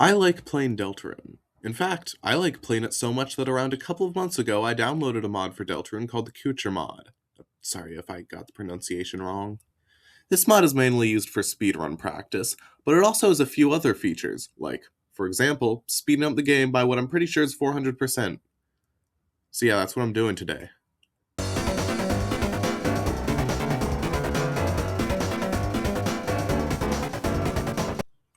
I like playing Deltarune. In fact, I like playing it so much that around a couple of months ago I downloaded a mod for Deltarune called the Ch5 mod. Sorry if I got the pronunciation wrong. This mod is mainly used for speedrun practice, but it also has a few other features, like, for example, speeding up the game by what I'm pretty sure is 400%. So yeah, that's what I'm doing today.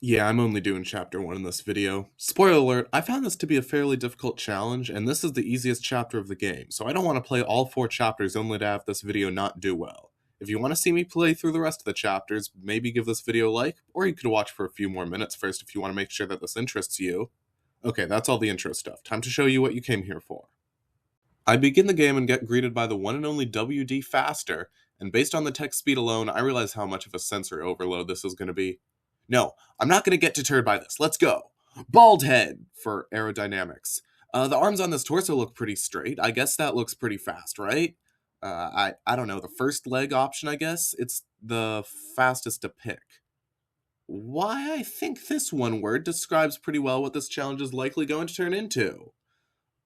Yeah, I'm only doing chapter 1 in this video. Spoiler alert, I found this to be a fairly difficult challenge, and this is the easiest chapter of the game, so I don't want to play all 4 chapters only to have this video not do well. If you want to see me play through the rest of the chapters, maybe give this video a like, or you could watch for a few more minutes first if you want to make sure that this interests you. Okay, that's all the intro stuff. Time to show you what you came here for. I begin the game and get greeted by the one and only WD Faster, and based on the text speed alone, I realize how much of a sensory overload this is going to be. No, I'm not going to get deterred by this. Let's go. Bald head for aerodynamics. The arms on this torso look pretty straight. I guess that looks pretty fast, right? I don't know. The first leg option, I guess? It's the fastest to pick. Why, I think this one word describes pretty well what this challenge is likely going to turn into.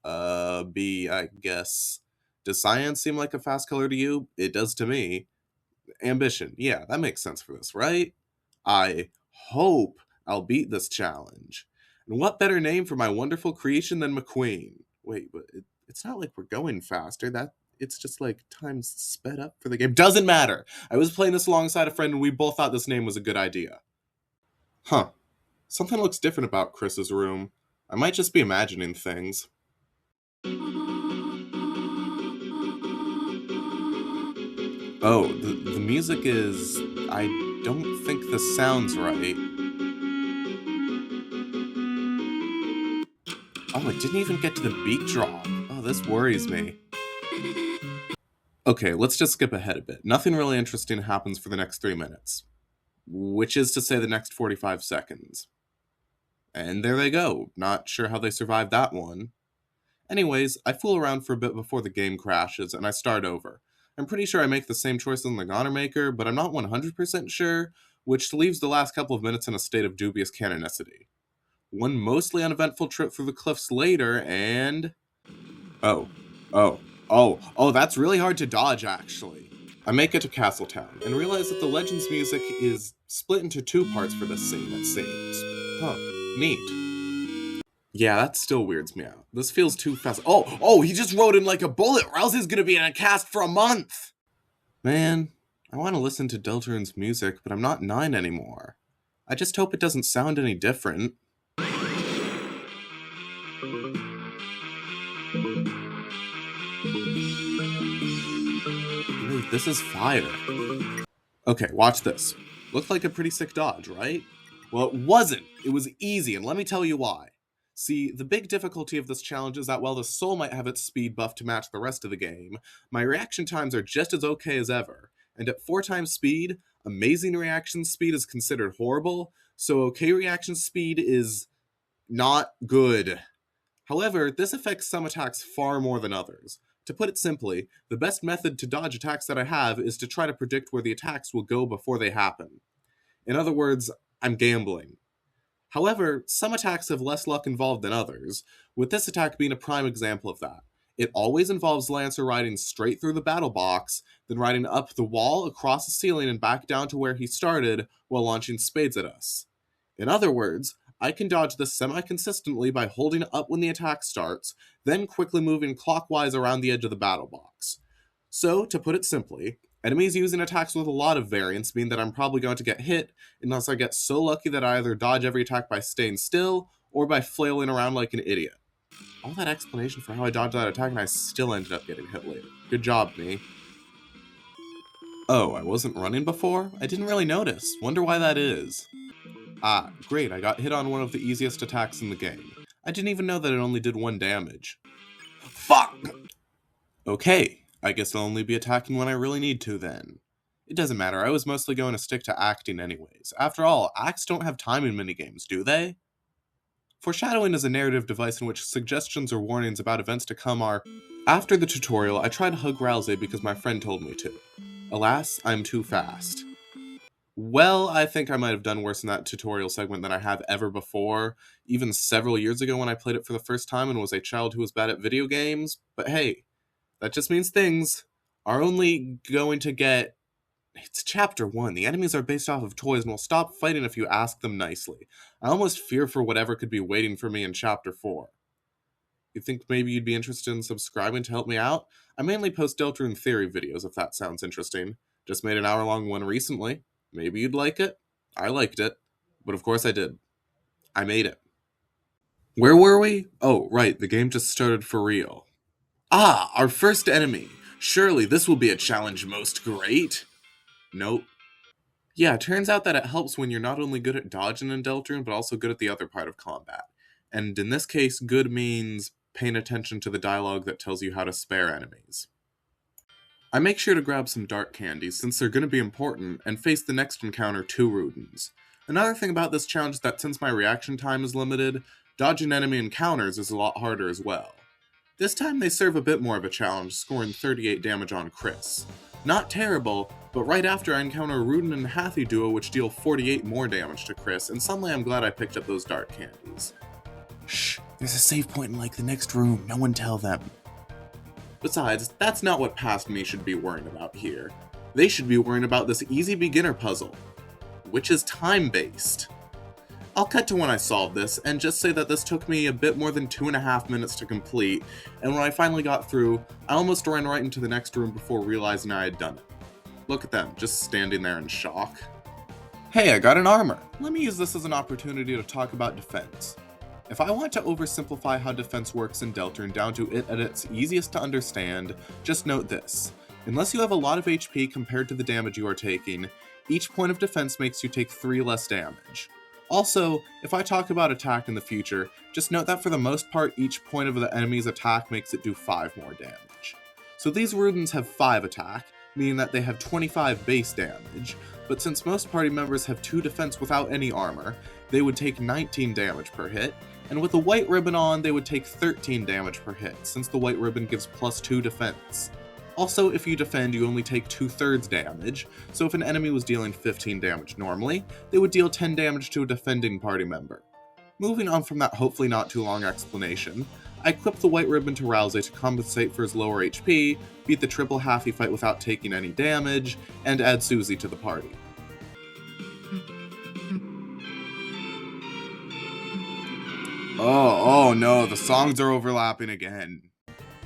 B, I guess. Does science seem like a fast color to you? It does to me. Ambition. Yeah, that makes sense for this, right? I hope I'll beat this challenge. And what better name for my wonderful creation than McQueen? Wait, but it's not like we're going faster. It's just like time's sped up for the game. Doesn't matter. I was playing this alongside a friend and we both thought this name was a good idea. Huh. Something looks different about Chris's room. I might just be imagining things. Oh, the music is... I don't think this sounds right. Oh, it didn't even get to the beat drop. Oh, this worries me. Okay, let's just skip ahead a bit. Nothing really interesting happens for the next 3 minutes. Which is to say the next 45 seconds. And there they go. Not sure how they survived that one. Anyways, I fool around for a bit before the game crashes, and I start over. I'm pretty sure I make the same choice in the Goner Maker, but I'm not 100% sure, which leaves the last couple of minutes in a state of dubious canonicity. One mostly uneventful trip through the cliffs later, and... Oh, that's really hard to dodge, actually. I make it to Castletown, and realize that the Legends music is split into 2 parts for this scene, it seems. Huh, neat. Yeah, that still weirds me out. This feels too fast. Oh, he just rode in like a bullet, or else he's gonna be in a cast for a month! Man, I want to listen to Deltarune's music, but I'm not 9 anymore. I just hope it doesn't sound any different. Wait, this is fire. Okay, watch this. Looked like a pretty sick dodge, right? Well, it wasn't. It was easy, and let me tell you why. See, the big difficulty of this challenge is that while the soul might have its speed buffed to match the rest of the game, my reaction times are just as okay as ever, and at 4 times speed, amazing reaction speed is considered horrible, so okay reaction speed is not good. However, this affects some attacks far more than others. To put it simply, the best method to dodge attacks that I have is to try to predict where the attacks will go before they happen. In other words, I'm gambling. However, some attacks have less luck involved than others, with this attack being a prime example of that. It always involves Lancer riding straight through the battle box, then riding up the wall, across the ceiling, and back down to where he started while launching spades at us. In other words, I can dodge this semi-consistently by holding up when the attack starts, then quickly moving clockwise around the edge of the battle box. So, to put it simply, enemies using attacks with a lot of variance mean that I'm probably going to get hit unless I get so lucky that I either dodge every attack by staying still or by flailing around like an idiot. All that explanation for how I dodged that attack and I still ended up getting hit later. Good job, me. Oh, I wasn't running before? I didn't really notice. Wonder why that is. Ah, great, I got hit on one of the easiest attacks in the game. I didn't even know that it only did 1 damage. Fuck! Okay, I guess I'll only be attacking when I really need to then. It doesn't matter, I was mostly going to stick to acting anyways. After all, acts don't have timing minigames, do they? Foreshadowing is a narrative device in which suggestions or warnings about events to come are... After the tutorial, I tried to hug Rousey because my friend told me to. Alas, I'm too fast. Well, I think I might have done worse in that tutorial segment than I have ever before, even several years ago when I played it for the first time and was a child who was bad at video games. But hey, that just means things are only going to get. It's chapter 1. The enemies are based off of toys and will stop fighting if you ask them nicely. I almost fear for whatever could be waiting for me in chapter 4. You think maybe you'd be interested in subscribing to help me out? I mainly post Deltarune theory videos if that sounds interesting. Just made an hour-long one recently. Maybe you'd like it? I liked it. But of course I did. I made it. Where were we? Oh, right, the game just started for real. Ah, our first enemy. Surely this will be a challenge most great. Nope. Yeah, it turns out that it helps when you're not only good at dodging in Deltarune, but also good at the other part of combat. And in this case, good means paying attention to the dialogue that tells you how to spare enemies. I make sure to grab some dark candies since they're going to be important, and face the next encounter 2 Rudens. Another thing about this challenge is that since my reaction time is limited, dodging enemy encounters is a lot harder as well. This time they serve a bit more of a challenge, scoring 38 damage on Chris. Not terrible, but right after I encounter a Ruden and Hathy duo which deal 48 more damage to Chris, and suddenly I'm glad I picked up those dark candies. Shh, there's a save point in like the next room, no one tell them. Besides, that's not what past me should be worrying about here. They should be worrying about this easy beginner puzzle, which is time-based. I'll cut to when I solved this, and just say that this took me a bit more than 2.5 minutes to complete, and when I finally got through, I almost ran right into the next room before realizing I had done it. Look at them, just standing there in shock. Hey, I got an armor! Let me use this as an opportunity to talk about defense. If I want to oversimplify how defense works in Deltarune down to it at its easiest to understand, just note this. Unless you have a lot of HP compared to the damage you are taking, each point of defense makes you take 3 less damage. Also, if I talk about attack in the future, just note that for the most part, each point of the enemy's attack makes it do 5 more damage. So these Rudens have 5 attack, meaning that they have 25 base damage, but since most party members have 2 defense without any armor, they would take 19 damage per hit, and with a white ribbon on, they would take 13 damage per hit, since the white ribbon gives +2 defense. Also, if you defend, you only take 2/3 damage, so if an enemy was dealing 15 damage normally, they would deal 10 damage to a defending party member. Moving on from that hopefully not too long explanation, I equip the white ribbon to Rousey to compensate for his lower HP, beat the triple Hathy fight without taking any damage, and add Susie to the party. Oh no, the songs are overlapping again.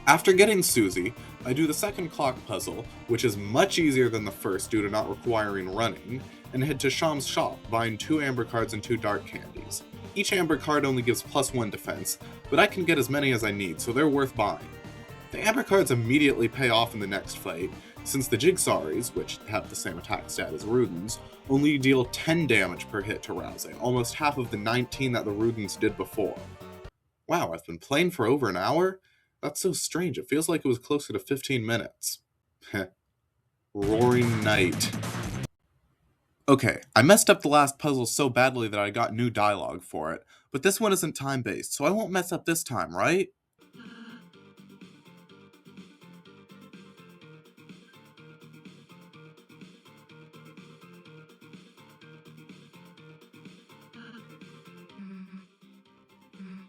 After getting Susie, I do the second clock puzzle, which is much easier than the first due to not requiring running, and head to Sham's shop, buying 2 amber cards and 2 dark candies. Each amber card only gives +1 defense, but I can get as many as I need, so they're worth buying. The amber cards immediately pay off in the next fight, since the Jigsawries, which have the same attack stat as Rudens, only deal 10 damage per hit to Rousey, almost half of the 19 that the Rudens did before. Wow, I've been playing for over an hour? That's so strange, it feels like it was closer to 15 minutes. Heh. Roaring Night. Okay, I messed up the last puzzle so badly that I got new dialogue for it, but this one isn't time-based, so I won't mess up this time, right?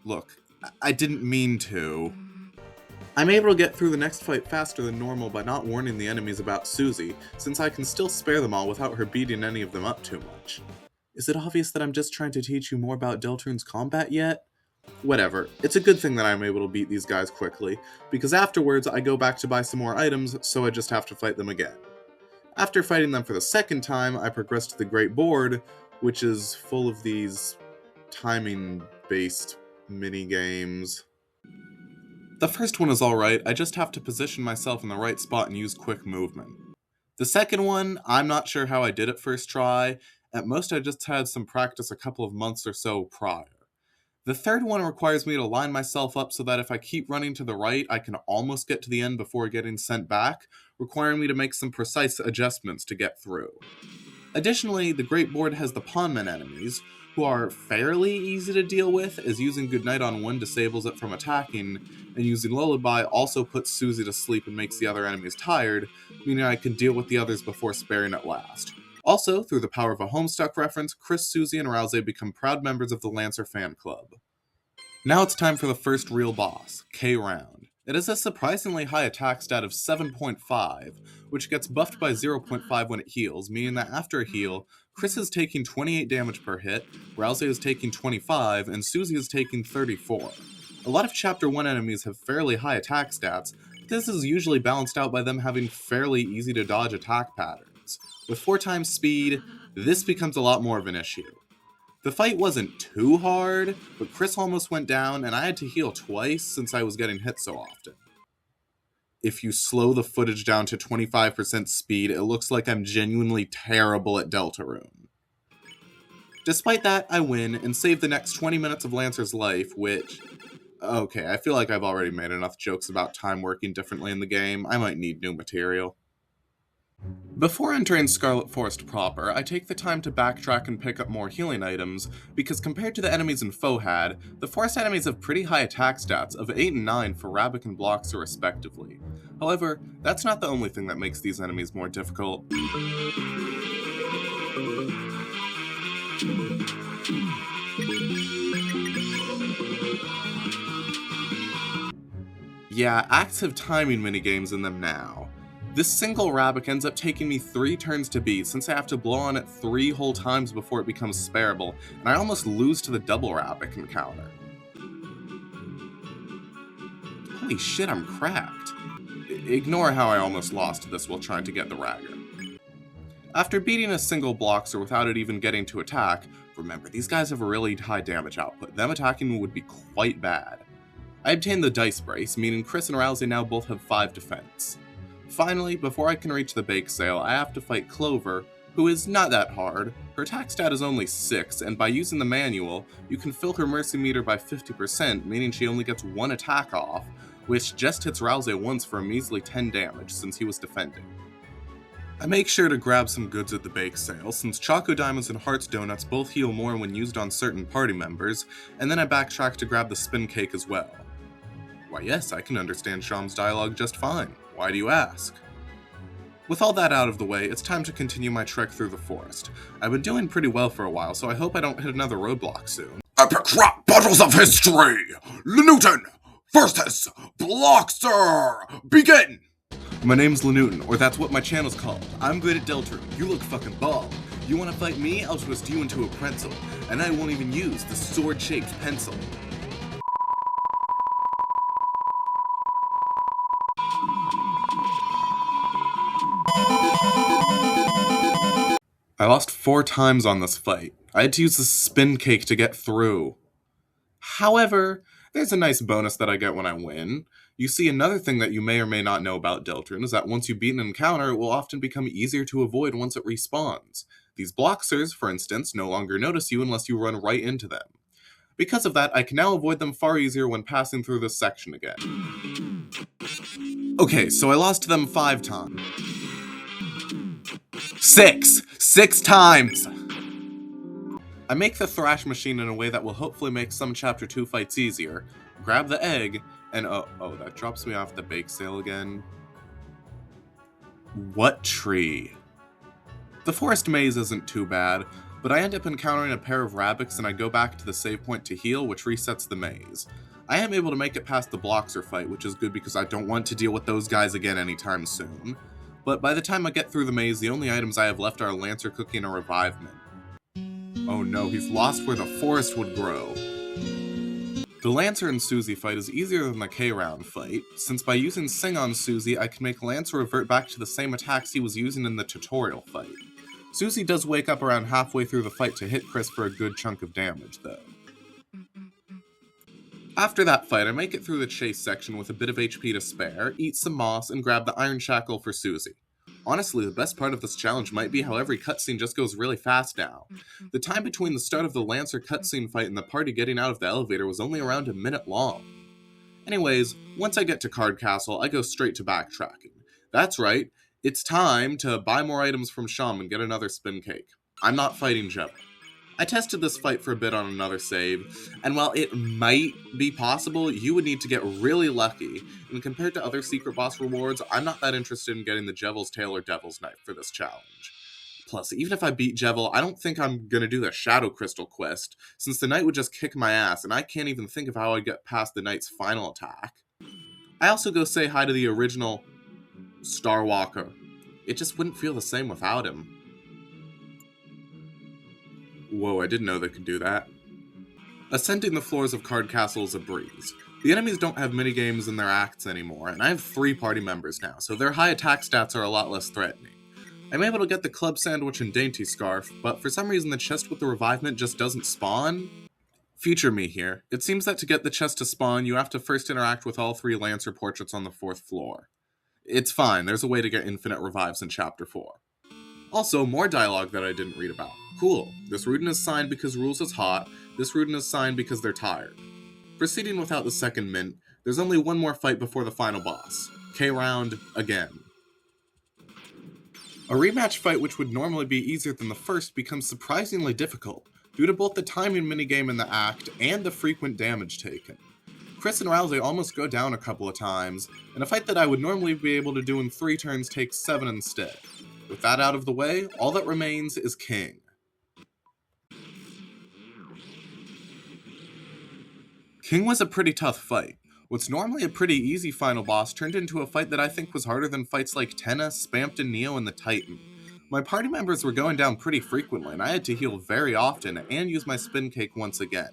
Look, I didn't mean to. I'm able to get through the next fight faster than normal by not warning the enemies about Susie, since I can still spare them all without her beating any of them up too much. Is it obvious that I'm just trying to teach you more about Deltarune's combat yet? Whatever, it's a good thing that I'm able to beat these guys quickly, because afterwards I go back to buy some more items, so I just have to fight them again. After fighting them for the second time, I progress to the Great Board, which is full of these timing-based mini-games. The first one is alright, I just have to position myself in the right spot and use quick movement. The second one, I'm not sure how I did it first try, at most I just had some practice a couple of months or so prior. The third one requires me to line myself up so that if I keep running to the right, I can almost get to the end before getting sent back, requiring me to make some precise adjustments to get through. Additionally, the Great Board has the Pawnmen enemies, who are fairly easy to deal with, as using Goodnight on one disables it from attacking, and using Lullaby also puts Susie to sleep and makes the other enemies tired, meaning I can deal with the others before sparing it last. Also, through the power of a Homestuck reference, Chris, Susie, and Rousey become proud members of the Lancer fan club. Now it's time for the first real boss, K Round. It has a surprisingly high attack stat of 7.5, which gets buffed by 0.5 when it heals, meaning that after a heal, Chris is taking 28 damage per hit, Rousey is taking 25, and Susie is taking 34. A lot of Chapter 1 enemies have fairly high attack stats, but this is usually balanced out by them having fairly easy to dodge attack patterns. With 4 times speed, this becomes a lot more of an issue. The fight wasn't too hard, but Chris almost went down, and I had to heal twice since I was getting hit so often. If you slow the footage down to 25% speed, it looks like I'm genuinely terrible at Deltarune. Despite that, I win, and save the next 20 minutes of Lancer's life, which... Okay, I feel like I've already made enough jokes about time working differently in the game. I might need new material. Before entering Scarlet Forest proper, I take the time to backtrack and pick up more healing items, because compared to the enemies in Fohad, the forest enemies have pretty high attack stats of 8 and 9 for Rabbik and Bloxer respectively. However, that's not the only thing that makes these enemies more difficult. Yeah, acts have timing minigames in them now. This single Rabbik ends up taking me 3 turns to beat since I have to blow on it 3 whole times before it becomes spareable, and I almost lose to the double Rabbik encounter. Holy shit, I'm cracked. Ignore how I almost lost this while trying to get the Ragger. After beating a single Bloxer without it even getting to attack, remember these guys have a really high damage output, them attacking would be quite bad. I obtained the Dice Brace, meaning Chris and Rousey now both have 5 defense. Finally, before I can reach the bake sale, I have to fight Clover, who is not that hard. Her attack stat is only 6, and by using the manual, you can fill her mercy meter by 50%, meaning she only gets 1 attack off, which just hits Rousey once for a measly 10 damage since he was defending. I make sure to grab some goods at the bake sale, since Choco Diamonds and Hearts Donuts both heal more when used on certain party members, and then I backtrack to grab the spin cake as well. Why yes, I can understand Sham's dialogue just fine. Why do you ask? With all that out of the way, it's time to continue my trek through the forest. I've been doing pretty well for a while, so I hope I don't hit another roadblock soon. Epic rap battles of history! Lanewton versus Bloxer! Begin! My name's Lanewton, or that's what my channel's called. I'm good at Deltarune. You look fucking bald. You wanna fight me? I'll twist you into a pretzel, and I won't even use the sword-shaped pencil. I lost 4 times on this fight. I had to use the spin cake to get through. However, there's a nice bonus that I get when I win. You see, another thing that you may or may not know about Deltarune is that once you beat an encounter, it will often become easier to avoid once it respawns. These Bloxers, for instance, no longer notice you unless you run right into them. Because of that, I can now avoid them far easier when passing through this section again. Okay, so I lost to them 5 times. 6 times! I make the Thrash Machine in a way that will hopefully make some Chapter 2 fights easier, grab the egg, and oh, that drops me off the bake sale again. What tree? The forest maze isn't too bad, but I end up encountering a pair of Rabbiks and I go back to the save point to heal, which resets the maze. I am able to make it past the Bloxer fight, which is good because I don't want to deal with those guys again anytime soon. But by the time I get through the maze, the only items I have left are a Lancer Cookie and a Revivement. Oh no, he's lost where the forest would grow. The Lancer and Susie fight is easier than the K-Round fight, since by using Sing on Susie, I can make Lancer revert back to the same attacks he was using in the tutorial fight. Susie does wake up around halfway through the fight to hit Chris for a good chunk of damage, though. After that fight, I make it through the chase section with a bit of HP to spare, eat some moss, and grab the Iron Shackle for Susie. Honestly, the best part of this challenge might be how every cutscene just goes really fast now. The time between the start of the Lancer cutscene fight and the party getting out of the elevator was only around a minute long. Anyways, once I get to Card Castle, I go straight to backtracking. That's right, it's time to buy more items from Sham and get another spin cake. I'm not fighting Jeb. I tested this fight for a bit on another save, and while it might be possible, you would need to get really lucky, and compared to other secret boss rewards, I'm not that interested in getting the Devil's Tail or Devil's Knife for this challenge. Plus, even if I beat Jevil, I don't think I'm gonna do the Shadow Crystal quest, since the knight would just kick my ass, and I can't even think of how I'd get past the knight's final attack. I also go say hi to the original Starwalker. It just wouldn't feel the same without him. Whoa, I didn't know they could do that. Ascending the floors of Card Castle is a breeze. The enemies don't have minigames in their acts anymore, and I have 3 party members now, so their high attack stats are a lot less threatening. I'm able to get the Club Sandwich and Dainty Scarf, but for some reason the chest with the revivement just doesn't spawn. Future me here. It seems that to get the chest to spawn, you have to first interact with all 3 Lancer portraits on the 4th floor. It's fine, there's a way to get infinite revives in Chapter 4. Also, more dialogue that I didn't read about. Cool. This Rudin is signed because Rules is hot, this Rudin is signed because they're tired. Proceeding without the second mint, there's only one more fight before the final boss. K-Round again. A rematch fight which would normally be easier than the first becomes surprisingly difficult, due to both the timing minigame in the act and the frequent damage taken. Chris and Rousey almost go down a couple of times, and a fight that I would normally be able to do in 3 turns takes 7 instead. With that out of the way, all that remains is King. King was a pretty tough fight. What's normally a pretty easy final boss turned into a fight that I think was harder than fights like Tenna, Spampton Neo, and the Titan. My party members were going down pretty frequently, and I had to heal very often and use my spin cake once again.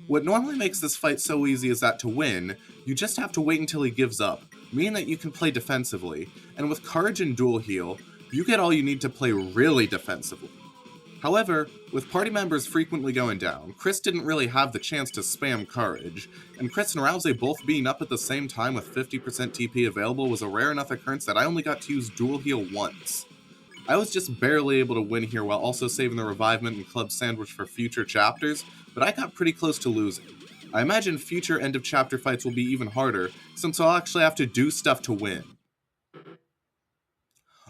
What normally makes this fight so easy is that to win, you just have to wait until he gives up, meaning that you can play defensively, and with Courage and Dual Heal, you get all you need to play really defensively. However, with party members frequently going down, Chris didn't really have the chance to spam Courage, and Chris and Rousey both being up at the same time with 50% TP available was a rare enough occurrence that I only got to use Dual Heal once. I was just barely able to win here while also saving the Revivement and Club Sandwich for future chapters, but I got pretty close to losing. I imagine future end of chapter fights will be even harder, since I'll actually have to do stuff to win.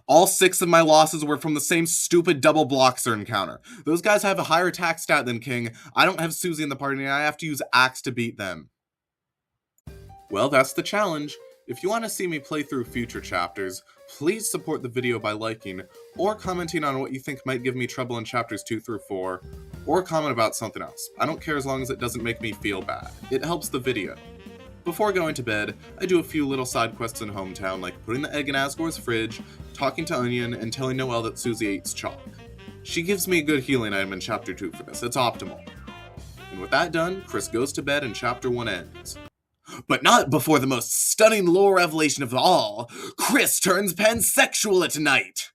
All 6 of my losses were from the same stupid double Bloxer encounter. Those guys have a higher attack stat than King, I don't have Susie in the party, and I have to use Axe to beat them. Well, that's the challenge. If you want to see me play through future chapters, please support the video by liking, or commenting on what you think might give me trouble in chapters 2 through 4, or comment about something else. I don't care as long as it doesn't make me feel bad. It helps the video. Before going to bed, I do a few little side quests in Hometown, like putting the egg in Asgore's fridge, talking to Onion, and telling Noelle that Susie eats chalk. She gives me a good healing item in Chapter 2 for this, it's optimal. And with that done, Chris goes to bed and Chapter 1 ends. But not before the most stunning lore revelation of all, Chris turns pansexual at night!